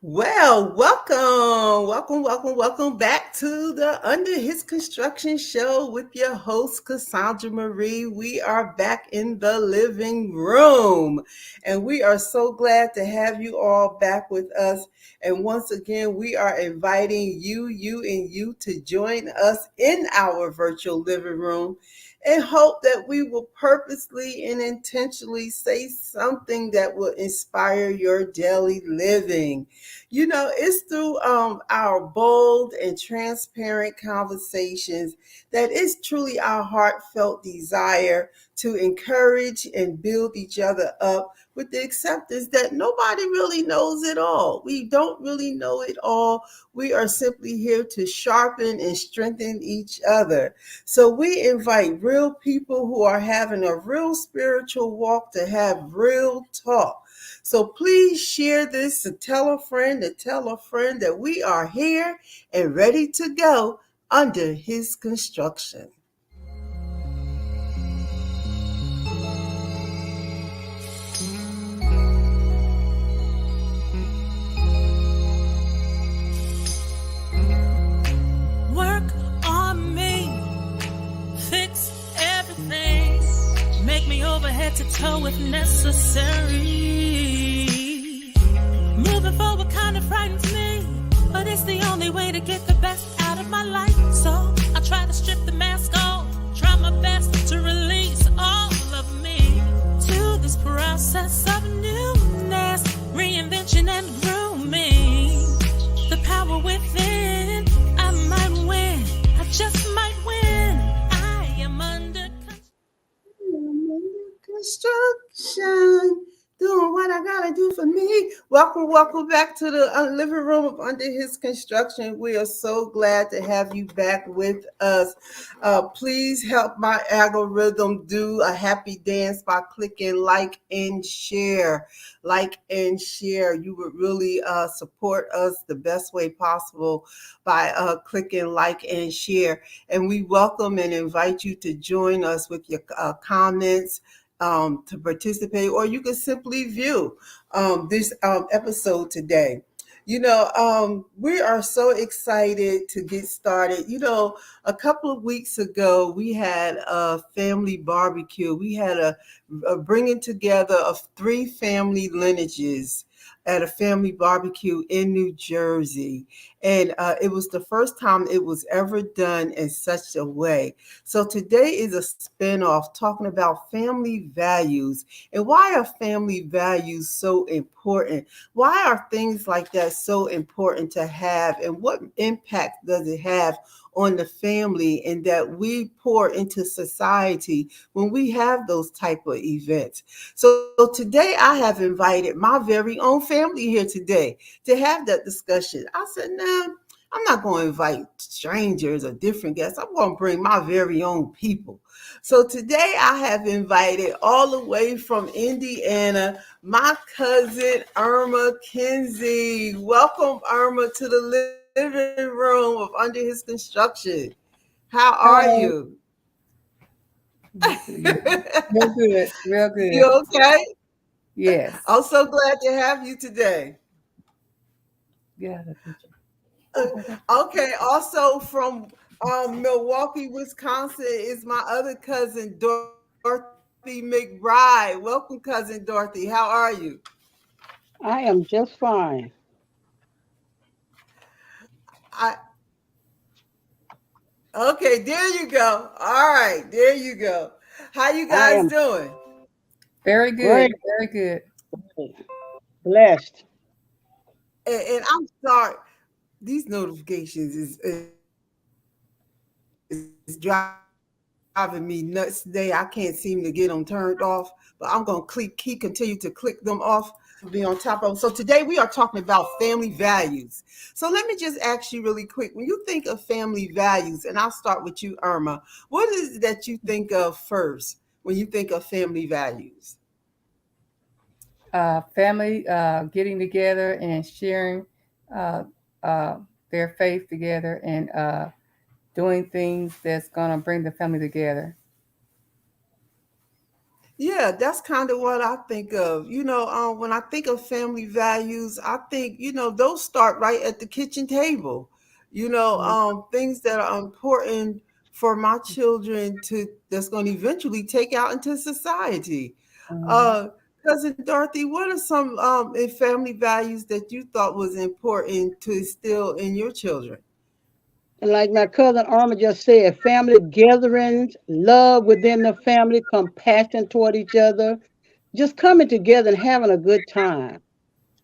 Well, welcome back to the Under His Construction Show with your host, Cassaundra Marie. We are back in the living room, and we are so glad to have you all back with us. And once again, we are inviting you to join us in our virtual living room and hope that we will purposely and intentionally say something that will inspire your daily living. It's through our bold and transparent conversations that is truly our heartfelt desire to encourage and build each other up with the acceptance that nobody really knows it all. We don't really know it all. We are simply here to sharpen and strengthen each other. So we invite real people who are having a real spiritual walk to have real talk. So please share this and tell a friend that we are here and ready to go under his construction. Work on me, fix everything, make me over head to toe if necessary. Moving forward kind of frightens me, but it's the only way to get the best out of my life. So I try to strip the mask off, try my best to release all of me to this process of newness, reinvention and grooming. The power within, I might win, I just might win. I am under Construction. Doing what I gotta do for me. Welcome back to the living room of Under His Construction. We are so glad to have you back with us. Please help my algorithm do a happy dance by clicking like and share. Like and share. You would really support us the best way possible by clicking like and share. And we welcome and invite you to join us with your comments to participate, or you can simply view this episode today. We are so excited to get started. A couple of weeks ago, we had a family barbecue. We had a bringing together of three family lineages at a family barbecue in New Jersey. And it was the first time it was ever done in such a way. So today is a spinoff talking about family values and why are family values so important? Why are things like that so important to have, and what impact does it have on the family and that we pour into society when we have those type of events? So today I have invited my very own family here today to have that discussion. I said, nah, I'm not going to invite strangers or different guests. I'm going to bring my very own people. So today I have invited all the way from Indiana my cousin Irma Kinsey. Welcome, Irma, to the living room of Under His Construction. How are Hi. you? Real good. Real good. You okay? Yes. I'm so glad to have you today. Yeah, the picture. Uh, Okay, also from Milwaukee, Wisconsin is my other cousin, Dorothy McBride. Welcome, cousin Dorothy. How are you? I am just fine. I Okay, there you go. All right, there you go. How you I guys am doing? Very good. great, Very good. blessed. And I'm sorry, these notifications is driving me nuts today. I can't seem to get them turned off, but I'm gonna keep continue to click them off to be on top of them. So today we are talking about family values. So let me just ask you really quick: when you think of family values, and I'll start with you, Irma, what is it that you think of first when you think of family values? Family getting together and sharing uh, uh, their faith together and doing things that's going to bring the family together. Yeah, that's kind of what I think of. When I think of family values, I think, those start right at the kitchen table. Mhm. Things that are important for my children to that's going to eventually take out into society. Mhm. Uh, Cousin Dorothy, what are some family values that you thought was important to instill in your children? And like my cousin Arma just said, family gatherings, love within the family, compassion toward each other, just coming together and having a good time,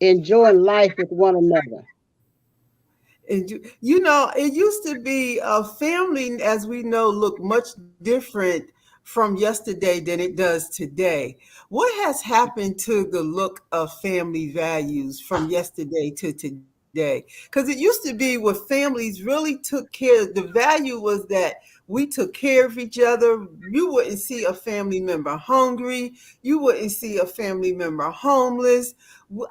enjoying life with one another. And it used to be a family, as we know, look much different from yesterday than it does today. What has happened to the look of family values from yesterday to today? Because it used to be where families really took care. The value was that we took care of each other. You wouldn't see a family member hungry. You wouldn't see a family member homeless.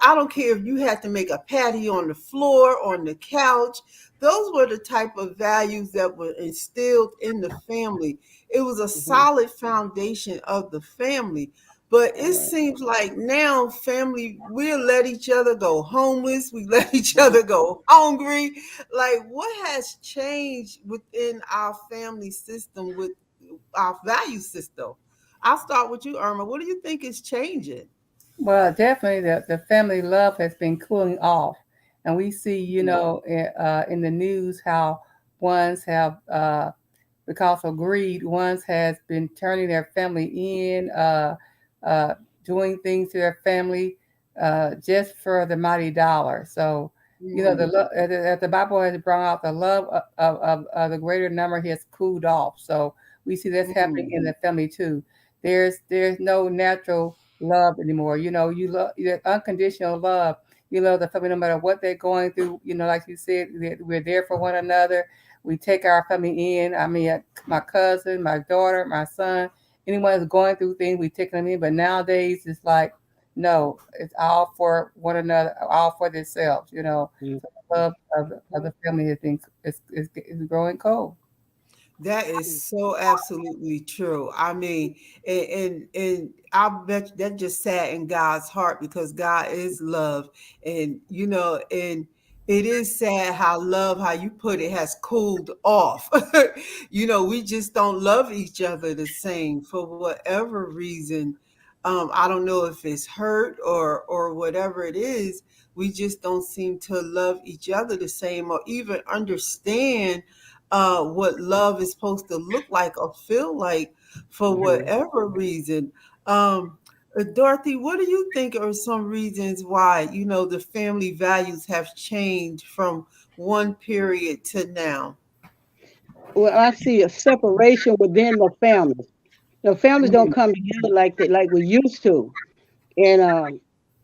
I don't care if you had to make a patty on the floor, on the couch. Those were the type of values that were instilled in the family. It was a Hmm. solid foundation of the family. But All it right. seems like now family, we'll let each other go homeless. We let each Mhm. other go hungry. Like, what has changed within our family system, with our value system? I'll start with you, Irma. What do you think is changing? Well, definitely the family love has been cooling off. And we see, in the news how ones have because of greed, ones has been turning their family in, uh, doing things to their family just for the mighty dollar. So, Mm, as the Bible has brought out, the love of the greater number has cooled off. So we see that's happening mm. in the family too. There's no natural love anymore. You love unconditional love. You love the family no matter what they're going through. Like you said, we're there for one another. We take our family in. I mean, my cousin, my daughter, my son, anyone that's going through things, we take them in. But nowadays, it's like, no, it's all for one another, all for themselves. Mhm. So the love of the family has been is growing cold. That is so absolutely true. I mean, and I bet that just sat in God's heart because God is love, and and it is sad how love, how you put it, has cooled off. We just don't love each other the same for whatever reason. I don't know if it's hurt or whatever it is. We just don't seem to love each other the same or even understand what love is supposed to look like or feel like for Mhm. whatever reason. Dorothy, what do you think are some reasons why, the family values have changed from one period to now? Well, I see a separation within the families. Families don't Mm, come together like we used to, and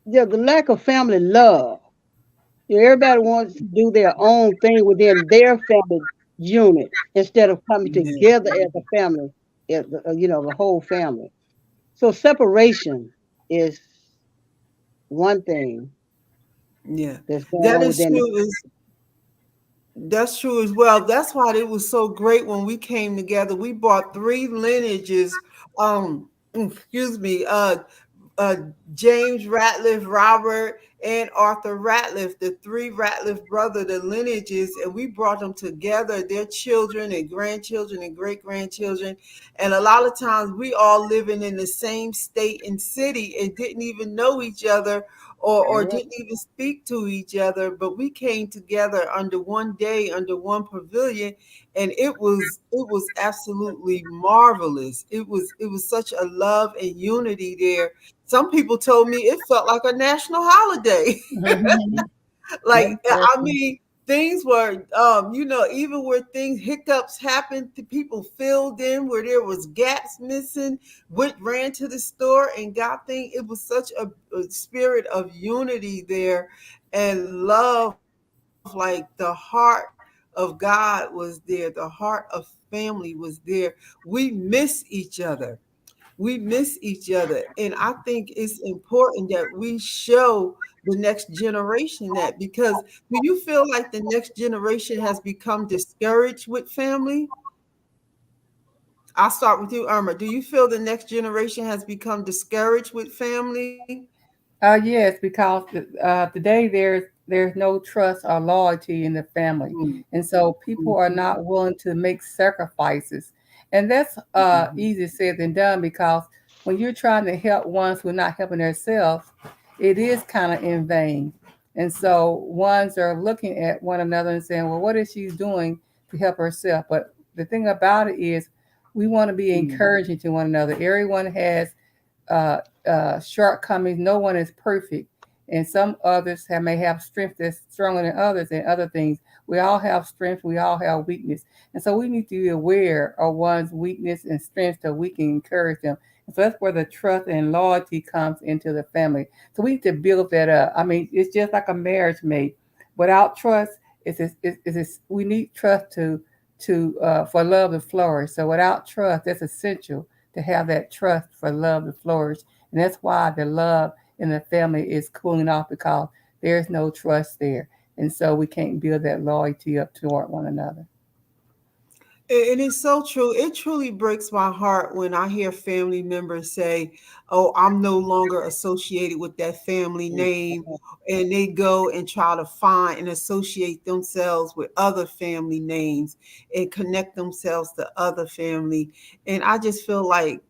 yeah, the lack of family love. Everybody wants to do their own thing within their family unit instead of coming yeah, together as a family, the whole family. So separation is one thing yeah. that's going That on is within the. true. That's true as well. That's why it was so great when we came together. We bought three lineages. Excuse me. Uh, James Ratliff, Robert, and Arthur Ratliff, the three Ratliff brother, the lineages, and we brought them together, their children and grandchildren and great grandchildren. And a lot of times we all living in the same state and city and didn't even know each other or All right. didn't even speak to each other, but we came together under one day, under one pavilion, and it was absolutely marvelous. It was such a love and unity there. Some people told me it felt like a national holiday. Mhm. Like, Most I definitely. mean, things were, even where things, hiccups happened, people filled in where there was gaps missing, ran to the store and got things. It was such a spirit of unity there and love, like the heart of God was there. The heart of family was there. We miss each other. And I think it's important that we show the next generation that, because do you feel like the next generation has become discouraged with family? I'll start with you, Irma. Do you feel the next generation has become discouraged with family? Yes, because today there's no trust or loyalty in the family, Mm, and so people are mhm, not willing to make sacrifices, and that's mhm. easier said than done because when you're trying to help ones who are not helping themselves, it is kind of in vain, and so ones are looking at one another and saying, "Well, what is she doing to help herself?" But the thing about it is, we want to be Mm. encouraging to one another. Everyone has uh, shortcomings. No one is perfect, and some others may have strength that's stronger than others, and other things. We all have strength. We all have weakness, and so we need to be aware of one's weakness and strength so we can encourage them. And so that's where the trust and loyalty comes into the family. So we need to build that up. I mean, it's just like a marriage mate. Without trust, we need trust to for love to flourish. So without trust, that's essential to have that trust for love to flourish. And that's why the love in the family is cooling off because there's no trust there. And so we can't build that loyalty up toward one another. It is so true. It truly breaks my heart when I hear family members say, "Oh, I'm no longer associated with that family name," and they go and try to find and associate themselves with other family names and connect themselves to other family. And I just feel like,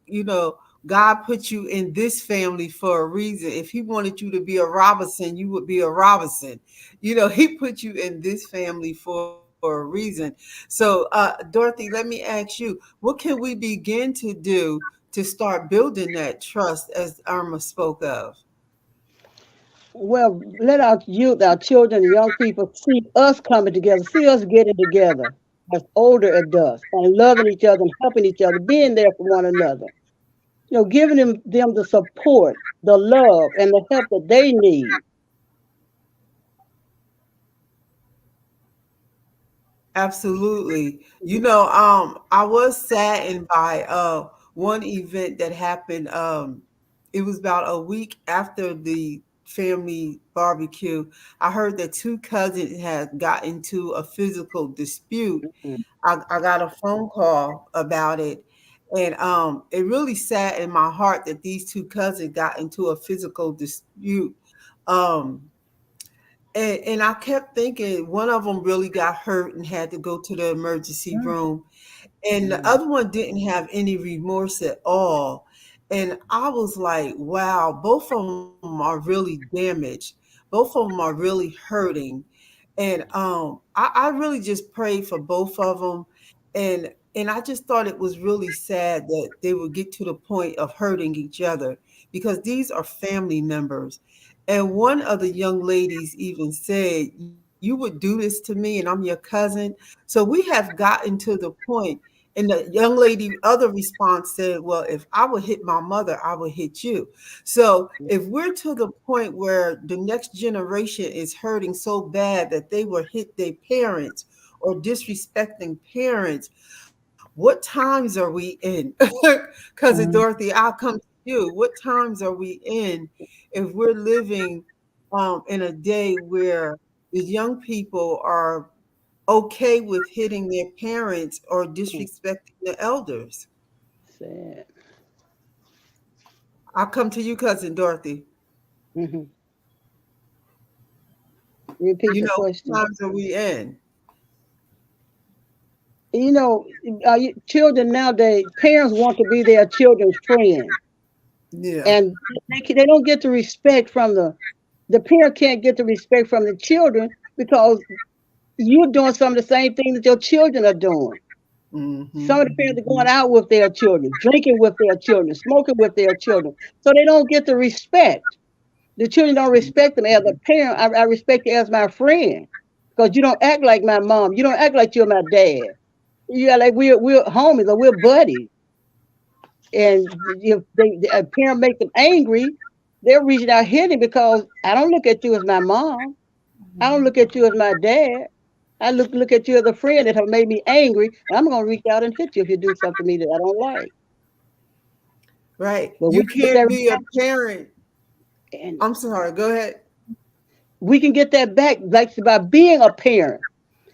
God put you in this family for a reason. If He wanted you to be a Robinson, you would be a Robinson. He put you in this family for a reason. So, Dorothy, let me ask you, what can we begin to do to start building that trust as Irma spoke of? Well, let our youth, our children, and young people see us coming together, see us getting together as older adults and loving each other and helping each other, being there for one another. Giving them the support, the love, and the help that they need. Absolutely. I was saddened by one event that happened. It was about a week after the family barbecue. I heard that two cousins had got into a physical dispute. Mm, I got a phone call about it. And it really saddened my heart that these two cousins got into a physical dispute. Um, and I kept thinking one of them really got hurt and had to go to the emergency room, and the mm, other one didn't have any remorse at all. And I was like, wow, both of them are really damaged. Both of them are really hurting. And I really just prayed for both of them. And I just thought it was really sad that they would get to the point of hurting each other because these are family members. And one of the young ladies even said, "You would do this to me, and I'm your cousin." So we have gotten to the point. And the young lady, other response said, "Well, if I would hit my mother, I would hit you." So if we're to the point where the next generation is hurting so bad that they will hit their parents or disrespecting parents, what times are we in? Cousin Mhm. Dorothy, I'll come to you. What times are we in if we're living in a day where the young people are okay with hitting their parents or mm. disrespecting the elders? Sad. I'll come to you, cousin Dorothy. Hmm. Repeat the What question. times are we in? You know, children nowadays, parents want to be their children's friend, Yeah. and they don't get the respect from the parent can't get the respect from the children because you're doing some of the same things that your children are doing. Some Mm-hmm. of the parents are going out with their children, drinking with their children, smoking with their children, so they don't get the respect. The children don't respect them as a parent. I respect you as my friend because you don't act like my mom. You don't act like you're my dad. You act like we're homies or we're buddies. And if a parent make them angry, they're reaching out hitting because I don't look at you as my mom. I don't look at you as my dad. I look at you as a friend that have made me angry, and I'm gonna reach out and hit you if you do something to me that I don't like. Right. But we You can get that can't be a back, parent. and I'm sorry. Go ahead. we can get that back, like by being a parent.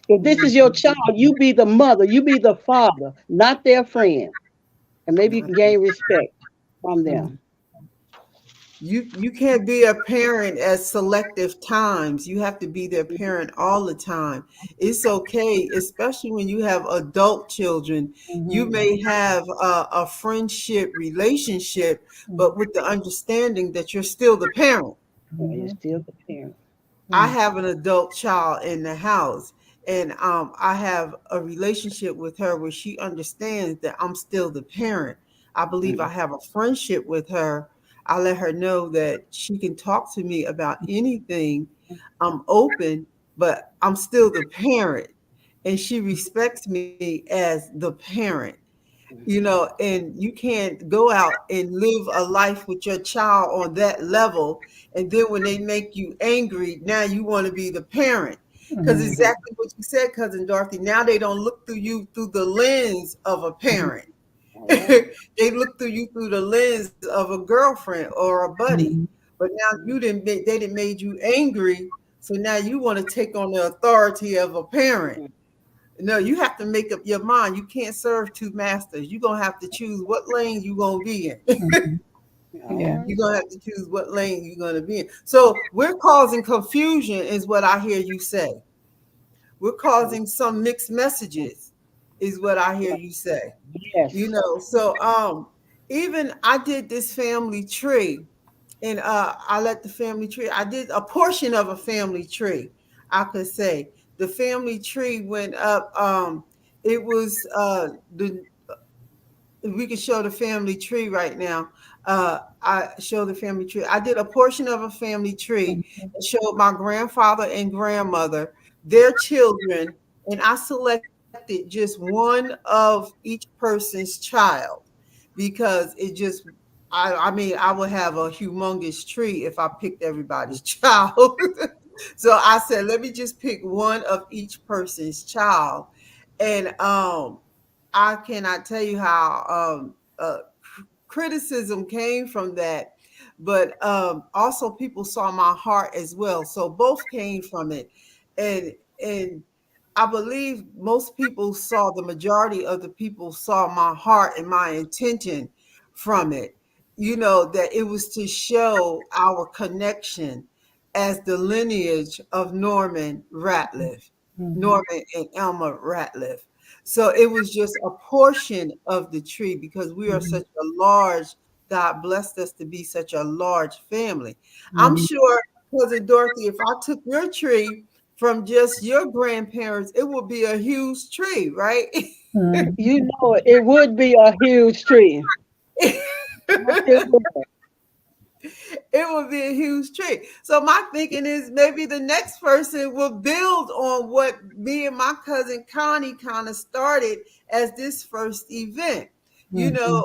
If this is your Mhm. child, you be the mother, you be the father, not their friend. and maybe you can gain respect from Mhm. them. You can't be a parent at selective times. You have to be their parent all the time. It's okay, especially when you have adult children. You Mhm. may have a friendship relationship, but with the understanding that you're still the parent. Yeah, you're Mhm. Mm-hmm. still the parent. I Mhm. have an adult child in the house, and I have a relationship with her where she understands that I'm still the parent. I believe I Mm, have a friendship with her. I let her know that she can talk to me about anything. I'm open, but I'm still the parent, and she respects me as the parent. And you can't go out and live a life with your child on that level. And then when they make you angry, now you want to be the parent. Because Mhm. mhm. exactly what you said, Cousin Dorothy, now they don't look through you through the lens of a parent. All right. They look through you through the lens of a girlfriend or a buddy. Mhm. But now they didn't made you angry. So now you want to take on the authority of a parent. No, you have to make up your mind. You can't serve two masters. You're gonna have to choose what lane you're gonna be in. Mhm. All Yeah. right. You're gonna have to choose what lane you're gonna be in. So we're causing confusion, is what I hear you say. We're causing some mixed messages, is what I hear you say. Yes. So even I did this family tree, and I let the family tree, I did a portion of a family tree, I could say. The family tree went up, it was the we can show the family tree right now. I show the family tree. I did a portion of a family tree and showed my grandfather and grandmother, their children, and I selected just one of each person's child because it just I mean I would have a humongous tree if I picked everybody's child. So I said, let me just pick one of each person's child. And I cannot tell you how criticism came from that, but also people saw my heart as well. So both came from it, and I believe most people saw, the majority of the people saw my heart and my intention from it. That it was to show our connection as the lineage of Norman Ratliff, Mhm. Norman and Elma Ratliff. So it was just a portion of the tree because we are Mhm. such a large, God blessed us to be such a large family. I'm Mhm. sure, Cousin Dorothy, if I took your tree from just your grandparents, it would be a huge tree, right? Mhm. You know it. It would be a huge tree. Yes, it would. It would be a huge tree. So my thinking is maybe the next person will build on what me and my cousin Connie kind of started as this first event. Mhm.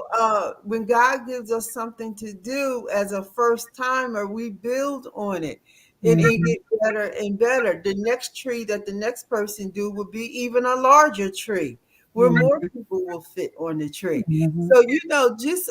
When God gives us something to do as a first timer, we build on it and it Mhm. get better and better. The next tree that the next person do will be even a larger tree where more Mhm. people will fit on the tree. Mhm. So, just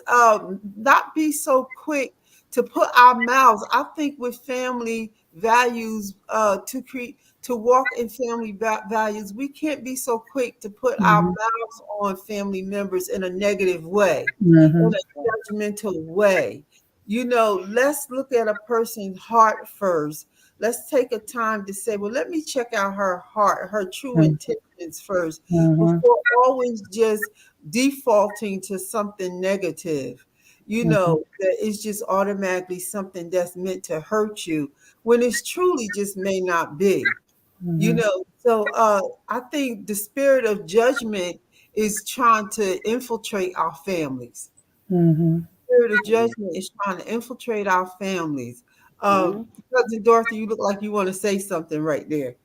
not be so quick to put our mouths. I think with family values, to walk in family values, we can't be so quick to put our Mhm. mouths on family members in a negative way, in Mhm. a judgmental way. Let's look at a person's heart first. Let's take a time to say, well, let me check out her heart, her true intentions first, Mhm. before always just defaulting to something negative, Mhm. that it's just automatically something that's meant to hurt you when it's truly just may not be. Mhm. So I think the spirit of judgment is trying to infiltrate our families. Mhm. Spirit of judgment is trying to infiltrate our families. Mhm. Cousin Dorothy, you look like you want to say something right there.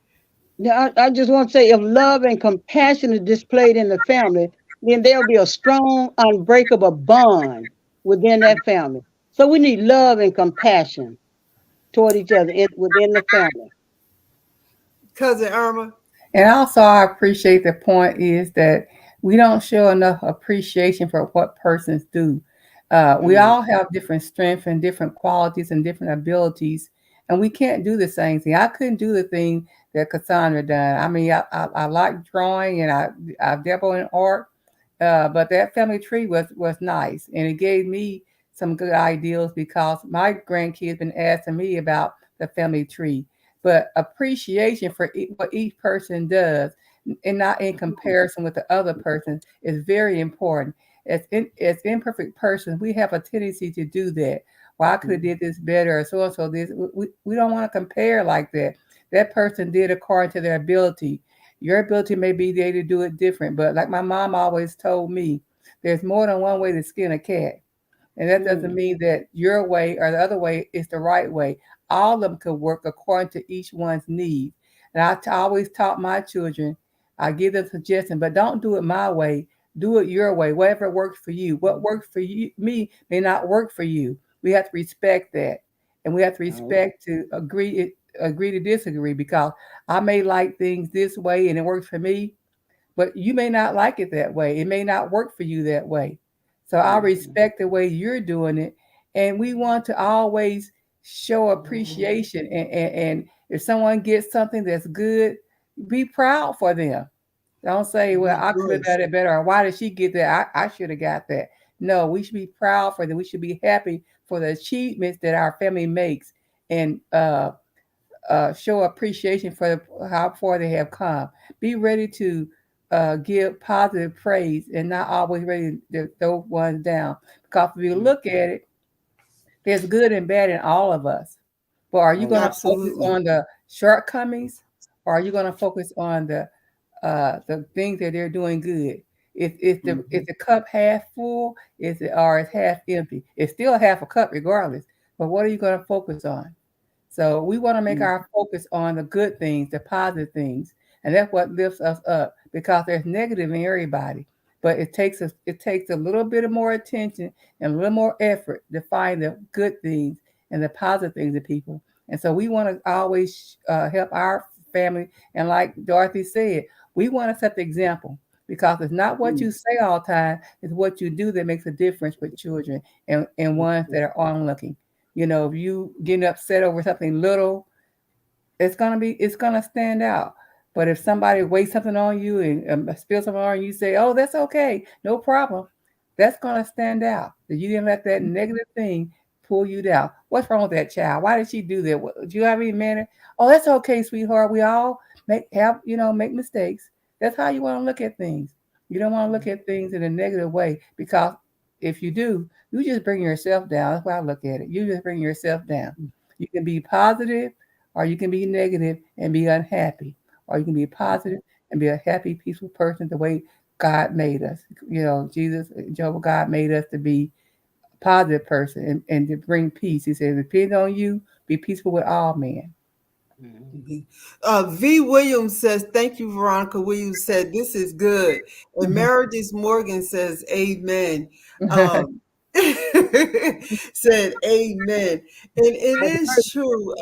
Yeah, I just want to say if love and compassion is displayed in the family, then there'll be a strong, unbreakable bond within that family. So we need love and compassion toward each other within the family. Cousin Irma. And also, I appreciate the point is that we don't show enough appreciation for what persons do. We Mhm. all have different strengths and different qualities and different abilities, and we can't do the same thing. I couldn't do the thing that Cassandra done. I mean, I like drawing and I dabble in art, But that family tree was nice, and it gave me some good ideals because my grandkids been asking me about the family tree. But appreciation for what each person does, and not in comparison with the other person, is very important. As imperfect persons, we have a tendency to do that. Well, I could have did this better, or so and so this. We don't want to compare like that. That person did according to their ability. Your ability may be there to do it different, but like my mom always told me, there's more than one way to skin a cat. And that doesn't mean that your way or the other way is the right way. All of them could work according to each one's needs. And always taught my children, I give them suggestions, but don't do it my way. Do it your way, whatever works for you. What works for you, me may not work for you. We have to respect that, and we have to respect to agree to disagree because I may like things this way and it works for me, but you may not like it that way. It may not work for you that way. So I respect the way you're doing it. And we want to always show appreciation. And if someone gets something that's good, be proud for them. Don't say, well, I could have done it better, or why did she get that? I should have got that. No, we should be proud for them. We should be happy for the achievements that our family makes, and show appreciation for how far they have come. Be ready to give positive praise and not always ready to throw ones down. Because if you look at it, there's good and bad in all of us. But are you going to focus Absolutely. on the shortcomings, or are you going to focus on the things that they're doing good? If the cup half full, is it or it's half empty? It's still half a cup regardless. But what are you going to focus on? So we want to make our focus on the good things, the positive things, and that's what lifts us up. Because there's negative in everybody, but it takes a little bit of more attention and a little more effort to find the good things and the positive things in people. And so we want to always help our family. And like Dorothy said, we want to set the example because it's not what you say all the time; it's what you do that makes a difference with children and ones that are onlooking. If you getting upset over something little, it's gonna stand out. But if somebody wastes something on you and spills something on you, you say, "Oh, that's okay, no problem." That's gonna stand out. That you didn't let that negative thing pull you down. What's wrong with that child? Why did she do that? Do you have any manner? Oh, that's okay, sweetheart. We all make mistakes. That's how you want to look at things. You don't want to look at things in a negative way because if you do, you just bring yourself down. That's why I look at it. You just bring yourself down. You can be positive or you can be negative and be unhappy, or you can be positive and be a happy, peaceful person the way God made us. Jesus, Jehovah God made us to be a positive person and to bring peace. He says, depend on you, be peaceful with all men. V. Williams says, thank you, Veronica. Williams said, this is good. And Meredith Morgan says, amen. Um, said, amen. And it is true.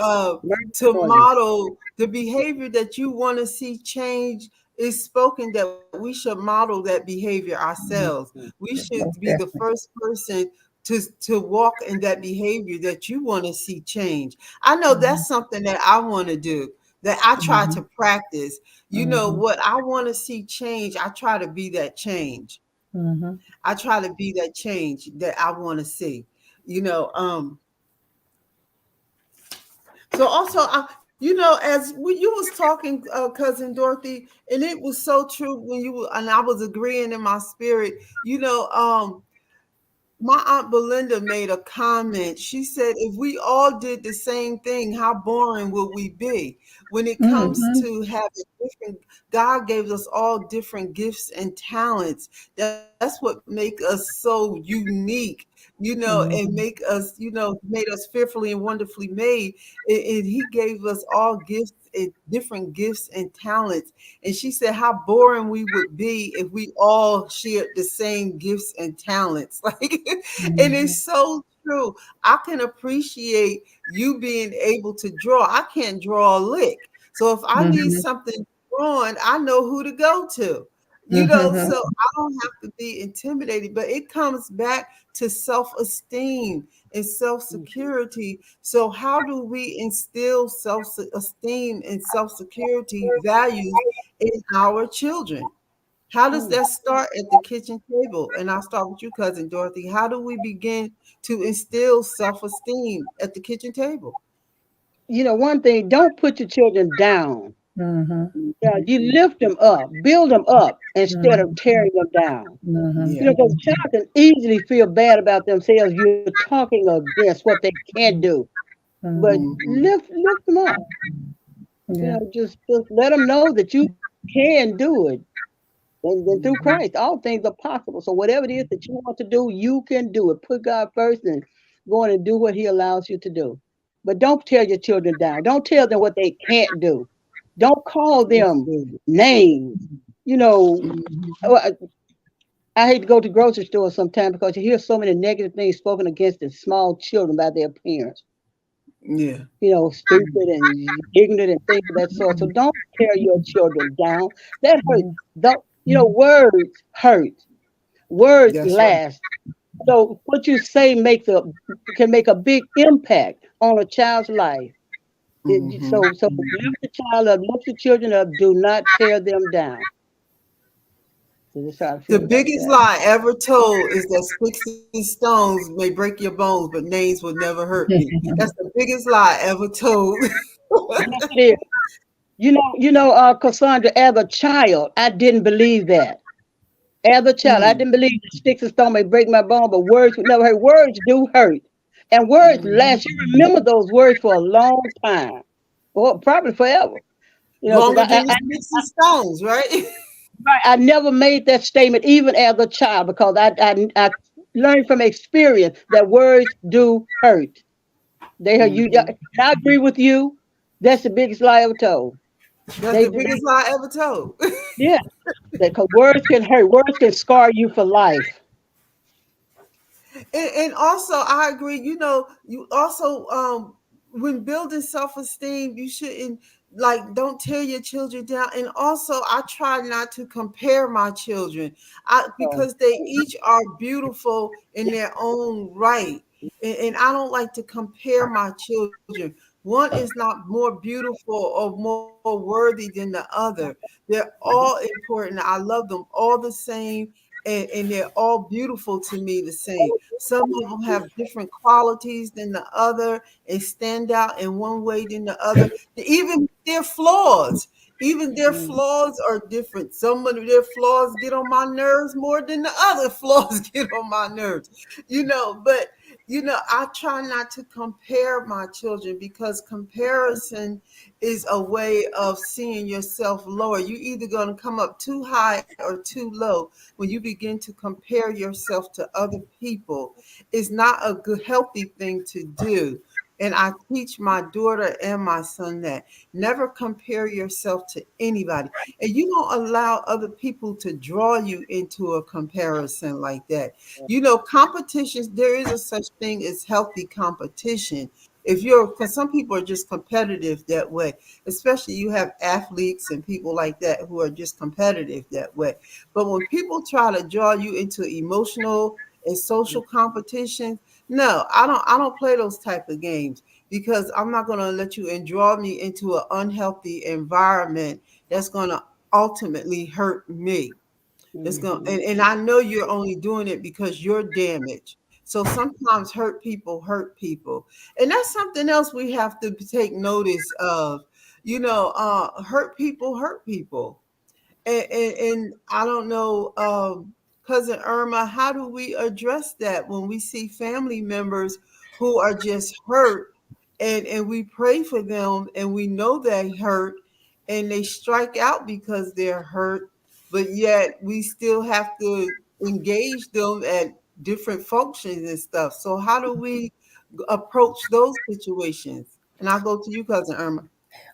To model the behavior that you want to see change is spoken that we should model that behavior ourselves. We should Most be the definitely. first person to walk in that behavior that you want to see change. I know Mhm, that's something that I want to do, that I try mhm, to practice. mhm, What I want to see change, I try to be that change. mhm, I try to be that change that I want to see. You know, um, so also, as you was talking, cousin Dorothy, and it was so true and I was agreeing in my spirit. My aunt Belinda made a comment. She said, if we all did the same thing, how boring would we be? When it comes mhm, to having different, God gave us all different gifts and talents. That's what make us so unique, and mhm, made us fearfully and wonderfully made. And He gave us all gifts and different gifts and talents. And she said how boring we would be if we all shared the same gifts and talents. Like, and mhm, it's so true. I can appreciate you being able to draw. I can't draw a lick. So if I need mhm, something drawn, I know who to go to. So mhm, I don't have to be intimidated, but it comes back to self-esteem and self-security. So how do we instill self-esteem and self-security values in our children? How does that start at the kitchen table? And I'll start with you, cousin Dorothy. How do we begin to instill self-esteem at the kitchen table? One thing, don't put your children down. Mhm. You lift them up, build them up instead of Mhm. tearing them down. Mhm. Yeah. Because a child can easily feel bad about themselves. You're talking against what they can't do, but Mhm. Hmm. lift them up. Yeah. Just let them know that you can do it. And then through Hmm. Christ, all things are possible. So whatever it is that you want to do, you can do it. Put God first and go on and do what He allows you to do. But don't tear your children down. Don't tell them what they can't do. Don't call That's them good. names. You know, Hmm. I I hate to go to grocery stores sometimes because you hear so many negative things spoken against the small children by their parents. Yeah. Stupid and ignorant and things of that sort. So don't tear your children down. That hurts. Mhm. Don't, words hurt. Words That's right. last. So what you say can make a big impact on a child's life. Hmm. So lift the child up, lift the children up. Do not tear them down. So that's how I The feel about biggest that. lie ever told is that sticks and stones may break your bones, but names will never hurt me. That's the biggest lie ever told. Yes, it is. Cassandra, as a child, I didn't believe that. As a child, I Mm. didn't believe that sticks and stone may break my bone, but words would never hurt. Words do hurt. And words Mhm. last. You remember those words for a long time. Well, probably forever. Because Longer than the sticks and stones, right? I never made that statement even as a child because I learned from experience that words do hurt. They hurt you. Hmm. And I agree with you. That's the biggest lie ever told. That's They, the they biggest lie ever told. yeah, because words can hurt. Words can scar you for life. And also I agree, you also when building self-esteem, you shouldn't, like, don't tear your children down. And also I try not to compare my children, So, because they each are beautiful in their own right. And I don't like to compare my children. One is not more beautiful or more worthy than the other. They're all important. I love them all the same, and they're all beautiful to me the same. Some of them have different qualities than the other and stand out in one way than the other. Even their flaws, even their mm, flaws are different. Some of their flaws get on my nerves more than the other flaws get on my nerves. But I try not to compare my children, because comparison is a way of seeing yourself lower. You either going to come up too high or too low when you begin to compare yourself to other people. It's not a good, healthy thing to do. And I teach my daughter and my son that never compare yourself to anybody. And you don't allow other people to draw you into a comparison like that. Competitions, there is a such thing as healthy competition. Because some people are just competitive that way, especially you have athletes and people like that who are just competitive that way. But when people try to draw you into emotional and social competition, no, I don't play those type of games, because I'm not going to let you and draw me into an unhealthy environment that's going to ultimately hurt me. It's going mhm, and I know you're only doing it because you're damaged. So sometimes hurt people. And that's something else we have to take notice of. Hurt people. And I don't know, cousin Irma, how do we address that when we see family members who are just hurt, and we pray for them and we know they hurt and they strike out because they're hurt, but yet we still have to engage them at different functions and stuff. So how do we approach those situations? And I'll go to you, cousin Irma.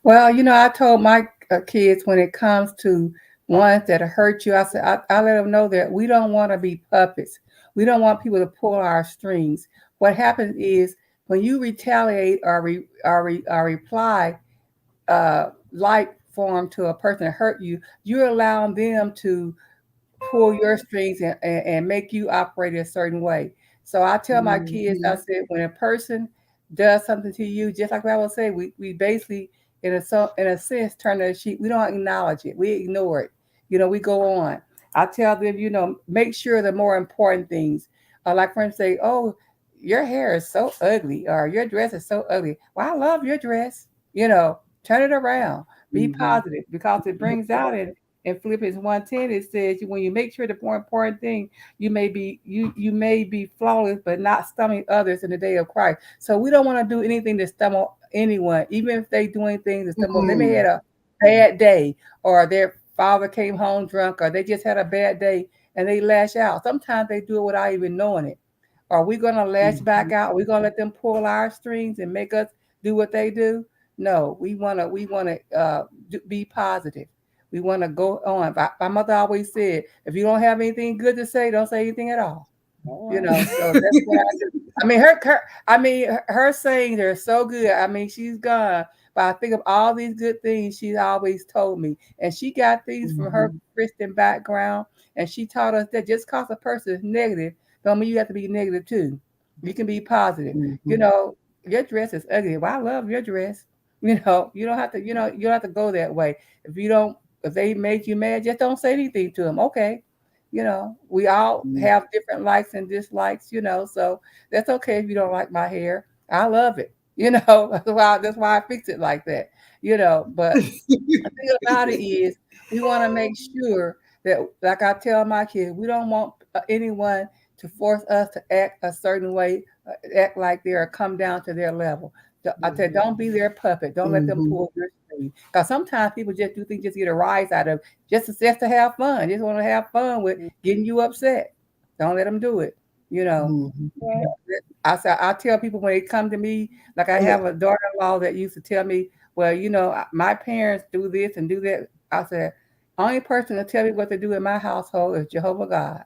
Well, I told my kids, when it comes to ones that hurt you, I said, I let them know that we don't want to be puppets. We don't want people to pull our strings. What happens is when you retaliate or reply like form to a person that hurt you, you're allowing them to pull your strings and make you operate a certain way. So I tell my kids, I Mhm. said, when a person does something to you, just like I would say, we basically, in a sense, turn the sheet. We don't acknowledge it. We ignore it. We go on. I tell them, make sure the more important things. Like friends say, oh, your hair is so ugly, or your dress is so ugly. Well, I love your dress. Turn it around. Be Mm-hmm. positive, because it brings out in Philippians 1:10, it says when you make sure the more important thing, you may be flawless, but not stumble others in the day of Christ. So we don't want to do anything to stumble anyone, even if they doing things to stumble. They may Mm, had a bad day, or their father came home drunk, or they just had a bad day and they lash out. Sometimes they do it without even knowing it. Are we going to lash back Mm-hmm. out? Are we going to let them pull our strings and make us do what they do? No, we want to be positive. We want to go on. My mother always said, if you don't have anything good to say, don't say anything at all. All right. So that's what I do. I mean, her sayings are so good. I mean, she's gone, but I think of all these good things she's always told me, and she got these from her Mm-hmm. Christian background, and she taught us that just because a person is negative, don't mean you have to be negative too. You can be positive. You Mm-hmm. know, your dress is ugly. Well, I love your dress. You don't have to. You don't have to go that way. If you don't, if they made you mad, just don't say anything to them. Okay, we all have different likes and dislikes, so that's okay if you don't like my hair. I love it. That's why I fix it like that. But the thing about it is, we want to make sure that, like I tell my kids, we don't want anyone to force us to act a certain way, act like they're come down to their level. I said, don't be their puppet. Don't let them mhm, pull your string. Because sometimes people just do things just to get a rise out of, just to have fun. Just want to have fun with getting you upset. Don't let them do it. You know. mhm. Right. I tell people when they come to me, like I Yeah. have a daughter-in-law that used to tell me, well, my parents do this and do that. I said, only person to tell me what to do in my household is Jehovah God.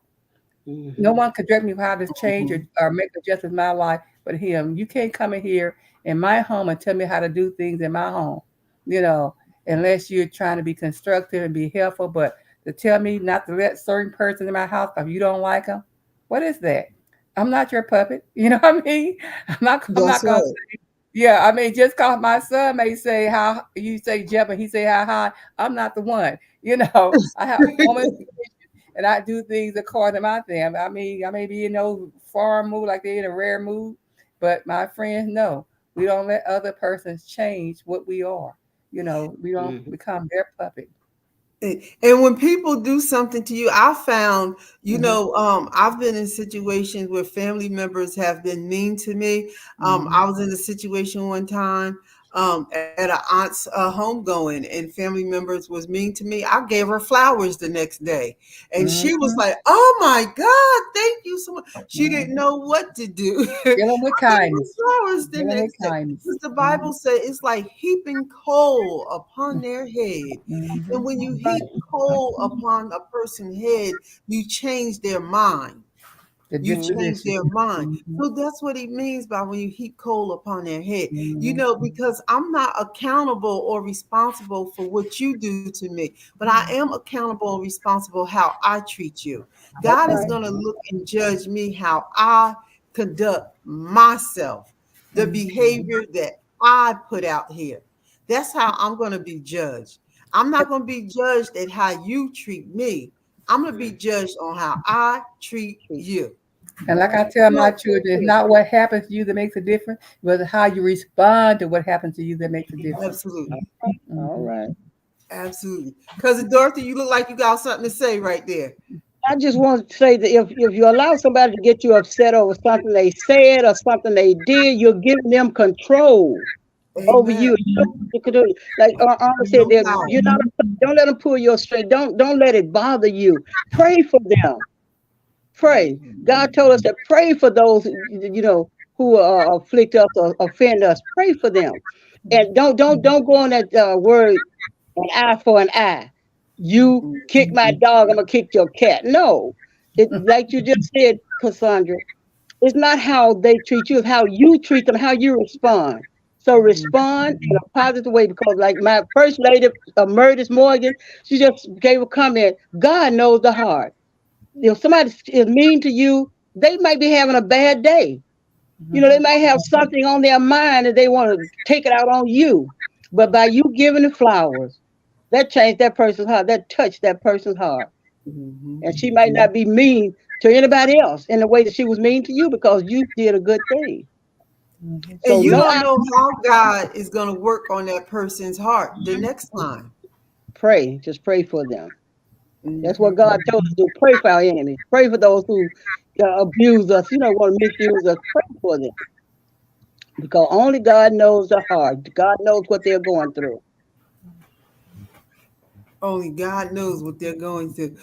No Mm-hmm. one could direct me how to change or make adjustments in my life but him. You can't come in here in my home and tell me how to do things in my home, you know, unless you're trying to be constructive and be helpful. But to tell me not to let certain person in my house if you don't like them, what is that? I'm not your puppet. You know what I mean? I'm That's not gonna right. say, yeah, I mean, just cause my son may say how you say Jeff and he say how high, I'm not the one. I have woman and I do things according to my thing. I mean, I may be in no foreign mood like they're in a rare mood, but my friends know we don't let other persons change what we are. We don't Mm-hmm. become their puppet. And when people do something to you, I found, Hmm. I've been in situations where family members have been mean to me. Mm-hmm. I was in a situation one time at a aunt's homegoing, and family members was mean to me. I gave her flowers the next day, and she was Hmm. like, "Oh my God, thank you so much." She didn't Hmm. know what to do. Dealing with I gave her kindness. flowers the Dealing with next day. kindness. Because the Hmm. Bible said it's like heaping coal upon their head. And Hmm. when you heap coal upon a person's head, you change their mind. The You change disposition. their mind. Hmm. So that's what he means by when you heap coal upon their head. Hmm. Because I'm not accountable or responsible for what you do to me, but I am accountable and responsible how I treat you. That's God is right. going to look and judge me how I conduct myself, the behavior that I put out here. That's how I'm going to be judged. I'm not going to be judged at how you treat me. I'm going to be judged on how I treat you. And like All I right. tell my No, children, it's not what happens to you that makes a difference, but how you respond to what happens to you that makes a difference. absolutely. All Hmm. right. Absolutely. Cousin Dorothy, you look like you got something to say right there. I just want to say that if you allow somebody to get you upset over something they said or something they did, you're giving them control over Amen. you. You could do like Arnold said, No that power. you're not. Don't let them pull your string. Don't let it bother you. Pray for them. Pray. God told us to pray for those who afflict us or offend us. Pray for them, and don't go on that word, an eye for an eye. You kick my dog, I'm gonna kick your cat. No, it like you just said, Cassandra. It's not how they treat you; it's how you treat them, how you respond. So respond in a positive way, because, like my first lady, Meredith Morgan, she just gave a comment. God knows the heart. If somebody is mean to you, they might be having a bad day. They might have something on their mind that they want to take it out on you. But by you giving the flowers, that changed that person's heart. That touched that person's heart. Mhm. And she might not be mean to anybody else in the way that she was mean to you because you did a good thing. Mhm. And So you no, don't I know how God is going to work on that person's heart the next time. pray. Just pray for them. That's what Hmm. God told us to do. Pray for our enemies. Pray for those who abuse us. You know, want to misuse us. Pray for them because only God knows the heart. God knows what they're going through. Only God knows what they're going through.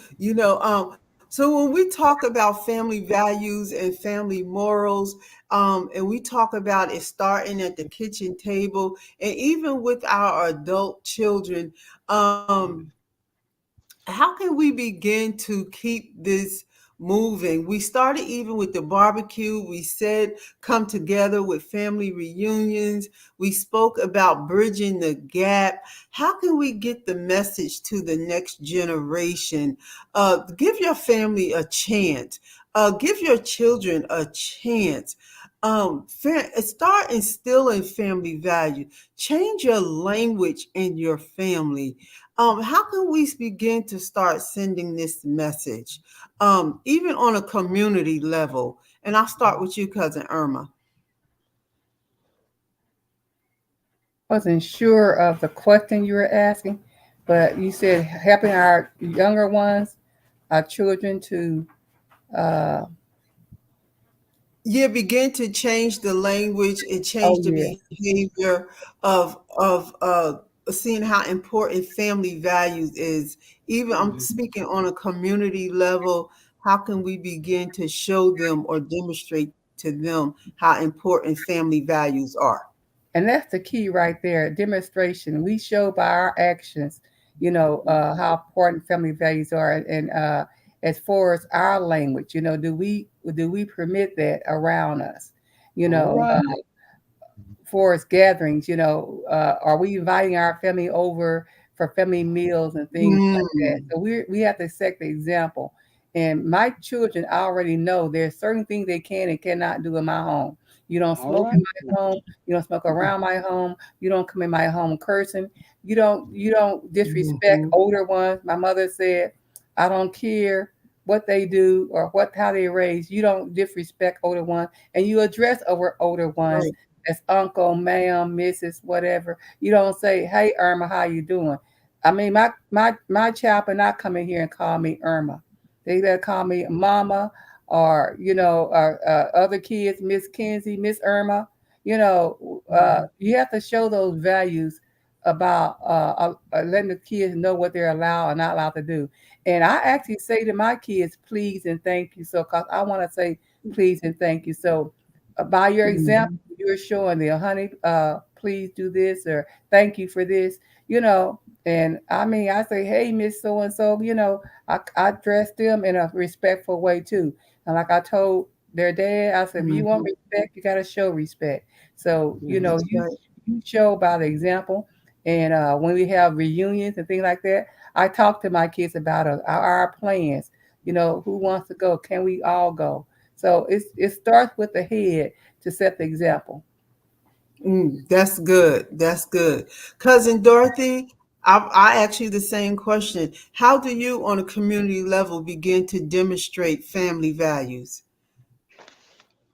So when we talk about family values and family morals, and we talk about it starting at the kitchen table, and even with our adult children, how can we begin to keep this moving? We started even with the barbecue. We said come together with family reunions. We spoke about bridging the gap. How can we get the message to the next generation? Give your family a chance. Give your children a chance. Start instilling family value. Change your language in your family. How can we begin to start sending this message, even on a community level? And I'll start with you, cousin Irma. Wasn't sure of the question you were asking, but you said helping our younger ones, our children to, uh, Yeah, begin to change the language and change oh the yeah. behavior of seeing how important family values is. Even I'm speaking on a community level. How can we begin to show them or demonstrate to them how important family values are? And that's the key right there. Demonstration. We show by our actions, how important family values are, and as far as our language, do we permit that around us? You All know, right. for its gatherings, are we inviting our family over for family meals and things like that? Mm, So we have to set the example. And my children already know there's certain things they can and cannot do in my home. You don't All smoke right. in my home. You don't smoke around my home. You don't come in my home cursing. You don't disrespect mhm, older ones. My mother said, I don't care what they do or how they raise. You don't disrespect older ones, and you address over older ones right. as uncle, ma'am, Mrs., whatever. You don't say, "Hey, Irma, how you doing?" I mean, my child and not come in here and call me Irma. They better call me Mama, or or other kids, Miss Kenzie, Miss Irma. You have to show those values about letting the kids know what they're allowed and not allowed to do. And I actually say to my kids, please and thank you. So, cause I want to say please and thank you. So, by your example, Mhm, you're showing them, honey, please do this, or thank you for this, you know. And I mean, I say, hey, Miss So and so, I dress them in a respectful way too. And like I told their dad, I said, if you want mhm. respect, you got to show respect. So, Mhm. That's right. you show by the example. And when we have reunions and things like that, I talk to my kids about our plans. Who wants to go? Can we all go? So it starts with the head to set the example. That's good. That's good. Cousin Dorothy, I ask you the same question. How do you, on a community level, begin to demonstrate family values?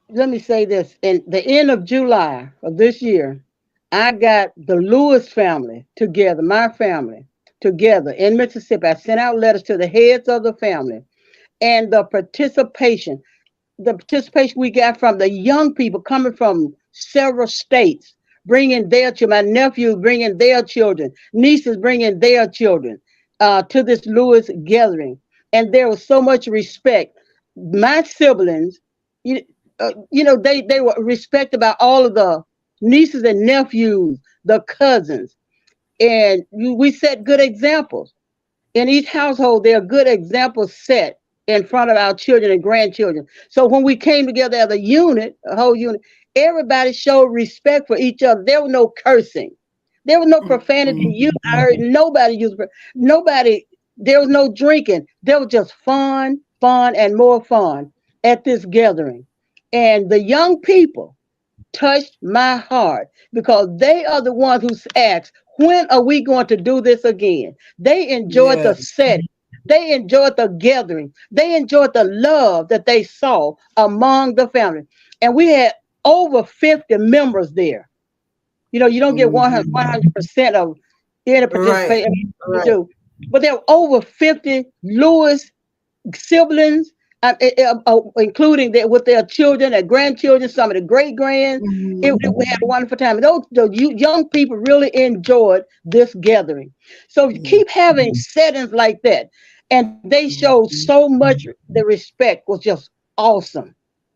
Let me say this. In the end of July of this year, I got the Lewis family together, my family together in Mississippi. I sent out letters to the heads of the family, and the participation we got from the young people coming from several states, bringing their children, my nephews bringing their children, nieces bringing their children to this Lewis gathering. And there was so much respect. My siblings, you, they were respected by all of the nieces and nephews, the cousins. And we set good examples in each household. There are good examples set in front of our children and grandchildren. So when we came together as a unit, a whole unit, everybody showed respect for each other. There was no cursing. There was no profanity Mhm. used. I heard nobody use nobody. There was no drinking. There was just fun, fun, and more fun at this gathering. And the young people touched my heart because they are the ones who asked, when are we going to do this again? They enjoyed Yeah. the setting. They enjoyed the gathering. They enjoyed the love that they saw among the family. And we had over 50 members there. You know, you don't get Mhm. 100% of any Right. participation you Right. do. But there were over 50 Lewis siblings, including with their children, their grandchildren, some of the great grands. We had a Mhm. wonderful time. Those young people really enjoyed this gathering. So you Yeah. keep having settings like that, and they showed Mhm. so much. The respect was just awesome.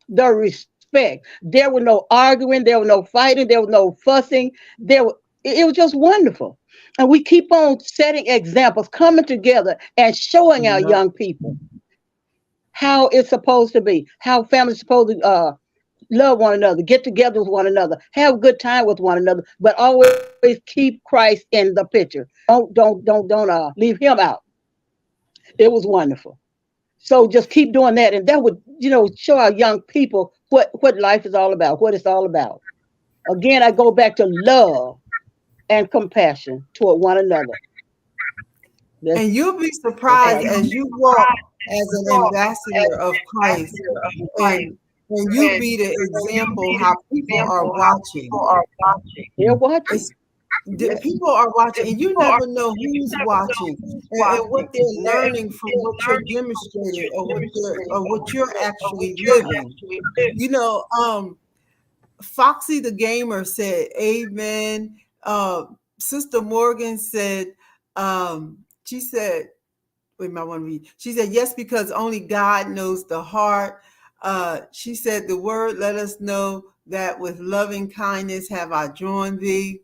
The respect. There was no arguing. There was no fighting. There was no fussing. It was just wonderful. And we keep on setting examples, coming together and showing our Yep. young people how it's supposed to be, how families supposed to love one another, get together with one another, have a good time with one another, but always keep Christ in the picture. Don't leave him out. It was wonderful. So just keep doing that, and that would show our young people what life is all about, what it's all about. Again, I go back to love and compassion toward one another. That's And you'll be that's surprised as you walk as an ambassador of Christ, and you be the example how people are watching. they're watching. It's the Yeah. people are watching, and you never know who's watching, and what they're learning from what you're demonstrating, or what you're actually living. You know, Foxy the gamer said, "Amen." Sister Morgan said, she said, wait, I want to read. She said, yes, because only God knows the heart. She said, the word let us know that with loving kindness have I drawn thee.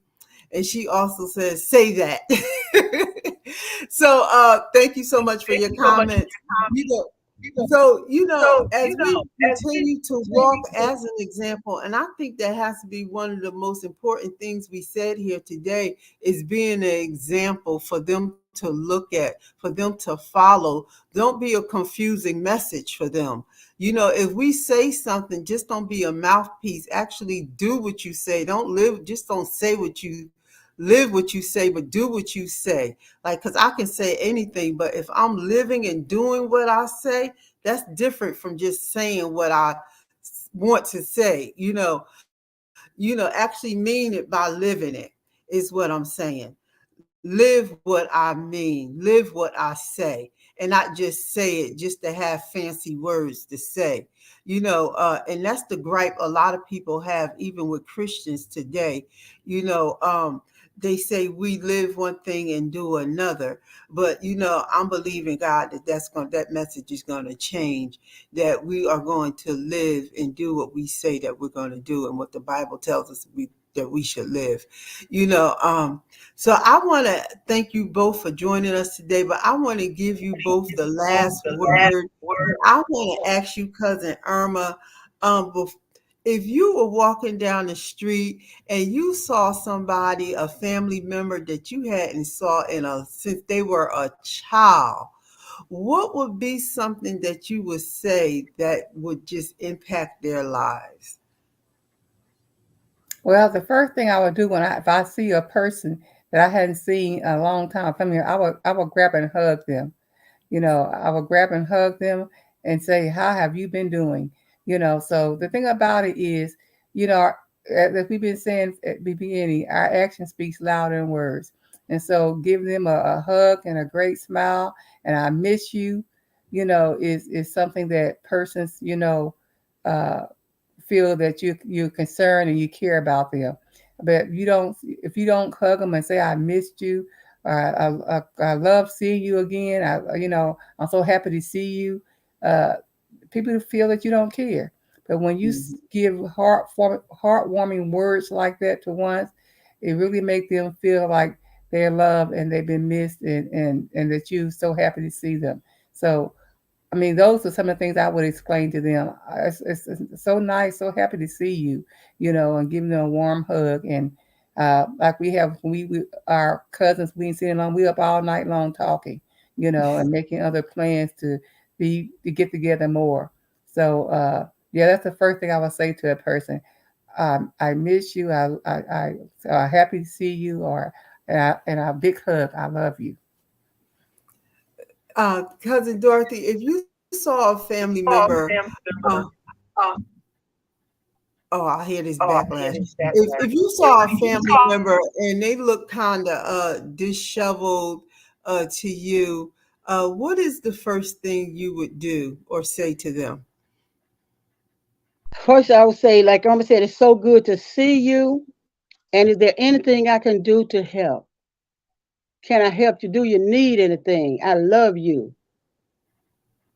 And she also says, say that. So thank you so much for your comments. You know, so, as we continue to walk as an example, and I think that has to be one of the most important things we said here today, is being an example for them to look at, for them to follow. Don't be a confusing message for them. If we say something, just don't be a mouthpiece. Actually do what you say. Just don't say what you live what you say, but do what you say. Like, because I can say anything, but if I'm living and doing what I say, that's different from just saying what I want to say. Actually mean it by living it is what I'm saying. Live what I mean, live what I say, and not just say it just to have fancy words to say. And that's the gripe a lot of people have, even with Christians today. They say we live one thing and do another, but I'm believing God that that message is going to change, that we are going to live and do what we say that we're going to do, and what the Bible tells us that we should live. you know um so I want to thank you both for joining us today, but I want to give you both the last word. I want to ask you, cousin Irma, if you were walking down the street and you saw somebody, a family member that you hadn't saw since they were a child, what would be something that you would say that would just impact their lives? Well, the first thing I would do if I see a person that I hadn't seen in a long time come here, I would grab and hug them. I would grab and hug them and say, "How have you been doing?" So the thing about it is, you know, as we've been saying at the beginning, our action speaks louder than words. And so giving them a hug and a great smile and "I miss you," is something that persons, uh, feel that you're concerned and you care about them. But if you don't hug them and say "I missed you," or I love seeing you again. I'm so happy to see you. Uh, People feel that you don't care. But when you Mhm. give heartwarming words like that to ones, it really makes them feel like they're loved and they've been missed, and that you're so happy to see them. So I mean, those are some of the things I would explain to them. It's so nice, so happy to see you, and giving them a warm hug. And like we have, we our cousins, we ain't sitting along, we up all night long talking, and making other plans to get together more. So yeah, that's the first thing I would say to a person. I miss you. I happy to see you, and a big hug. I love you. Cousin Dorothy, if you saw a family member, uh, oh, I hear this backlash. If you saw a family member and they look kind of disheveled to you, what is the first thing you would do or say to them? First, I would say, like Irma said, it's so good to see you. And is there anything I can do to help? Can I help you? Do you need anything? I love you.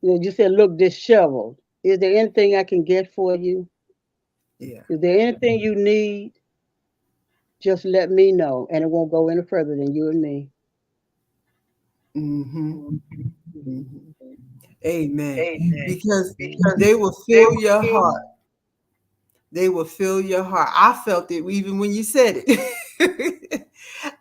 You said look disheveled. Is there anything I can get for you? Yeah. Is there anything you need? Just let me know, and it won't go any further than you and me. Mm-hmm. Mm-hmm. Amen. Because they will fill your heart. They will fill your heart. I felt it even when you said it.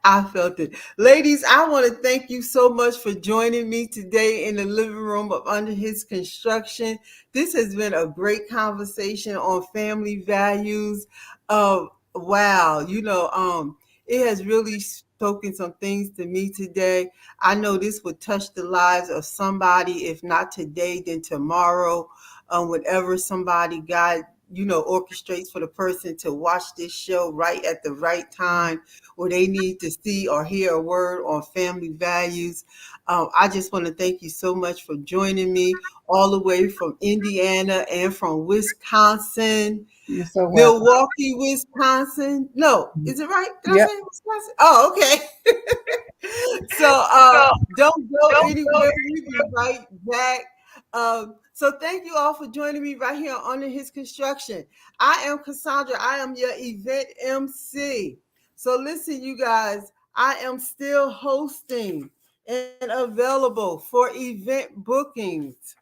I felt it. Ladies, I want to thank you so much for joining me today in the living room of Under His Construction. This has been a great conversation on family values. Wow, it has really spoken some things to me today. I know this would touch the lives of somebody, if not today, then tomorrow. Whenever somebody orchestrates for the person to watch this show right at the right time where they need to see or hear a word on family values. I just want to thank you so much for joining me all the way from Indiana and from Wisconsin. You're so welcome. Milwaukee, Wisconsin. No, is it right? Did I Yep. say Wisconsin? Oh, okay. So don't go anywhere. We'll be right back. So thank you all for joining me right here on Under His Construction. I am Cassaundra. I am your event MC. So listen, you guys, I am still hosting and available for event bookings.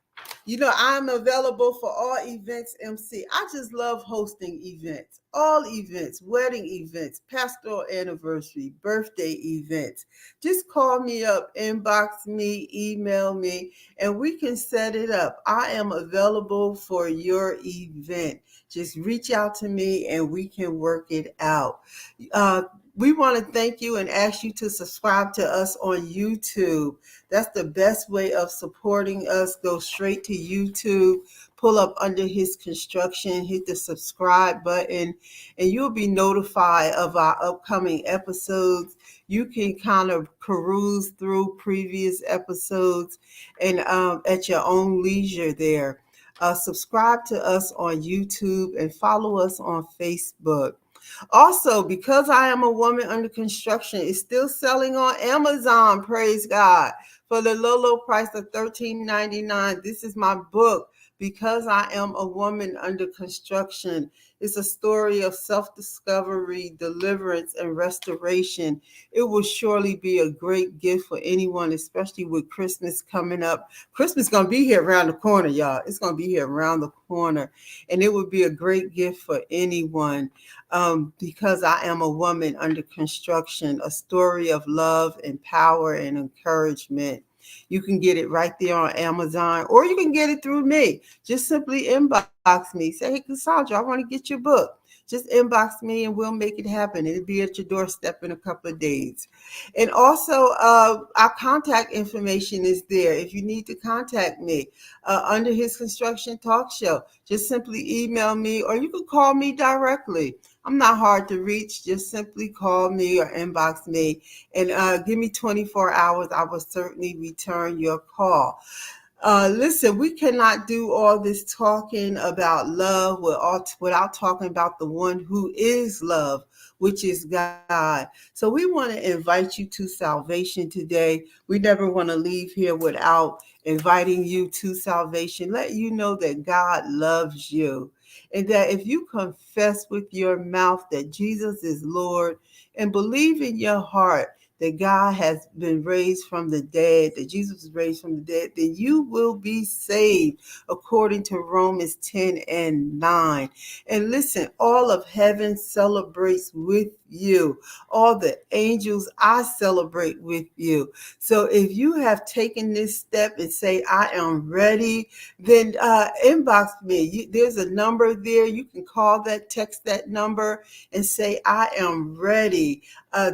I'm available for all events MC. I just love hosting events, all events, wedding events, pastoral anniversary, birthday events. Just call me up, inbox me, email me, and we can set it up. I am available for your event. Just reach out to me and we can work it out. Uh, we want to thank you and ask you to subscribe to us on YouTube. That's the best way of supporting us. Go straight to YouTube, pull up Under His Construction, hit the subscribe button, and you'll be notified of our upcoming episodes. You can kind of peruse through previous episodes and at your own leisure there. Subscribe to us on YouTube and follow us on Facebook. Also, because I am a woman under construction, it's still selling on Amazon, praise God, for the low price of $13.99. This is my book, Because I Am a Woman Under Construction. It's a story of self-discovery, deliverance, and restoration. It will surely be a great gift for anyone, especially with Christmas coming up. Christmas is going to be here around the corner, y'all. It's going to be here around the corner. And it would be a great gift for anyone. Because I Am a Woman Under Construction, a story of love and power and encouragement. You can get it right there on Amazon, or you can get it through me. Just simply inbox me. Say, hey, Cassaundra, I want to get your book. Just inbox me and we'll make it happen. It'll be at your doorstep in a couple of days. And also, our contact information is there if you need to contact me. Under His Construction Talk Show, just simply email me or you can call me directly. I'm not hard to reach. Just simply call me or inbox me and give me 24 hours. I will certainly return your call. Listen, we cannot do all this talking about love without talking about the one who is love, which is God. So we want to invite you to salvation today. We never want to leave here without inviting you to salvation. Let you know that God loves you. And that if you confess with your mouth that Jesus is Lord and believe in your heart that God has been raised from the dead, that Jesus was raised from the dead, then you will be saved according to Romans 10 and 9. And listen, all of heaven celebrates with you. All the angels, I celebrate with you. So if you have taken this step and say, I am ready, then inbox me. There's a number there. You can call that, text that number and say, I am ready.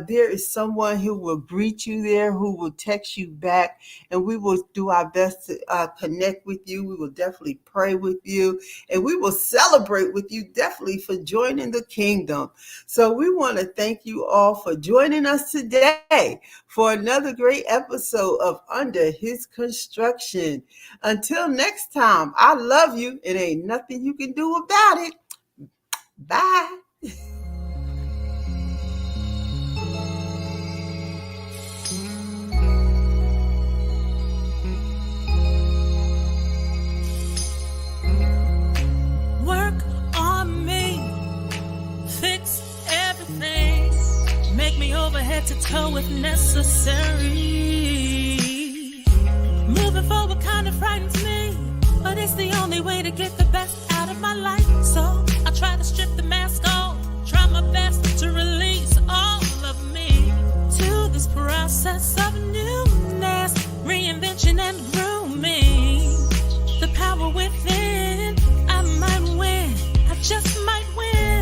There is someone who will greet you there, who will text you back, and we will do our best to connect with you. We will definitely pray with you, and we will celebrate with you definitely for joining the kingdom. So we want to thank you all for joining us today for another great episode of Under His Construction. Until next time, I love you and ain't nothing you can do about it. Bye. Work on me, fix everything, make me over head to toe if necessary. Moving forward kind of frightens me, but it's the only way to get the best out of my life. So I try to strip the mask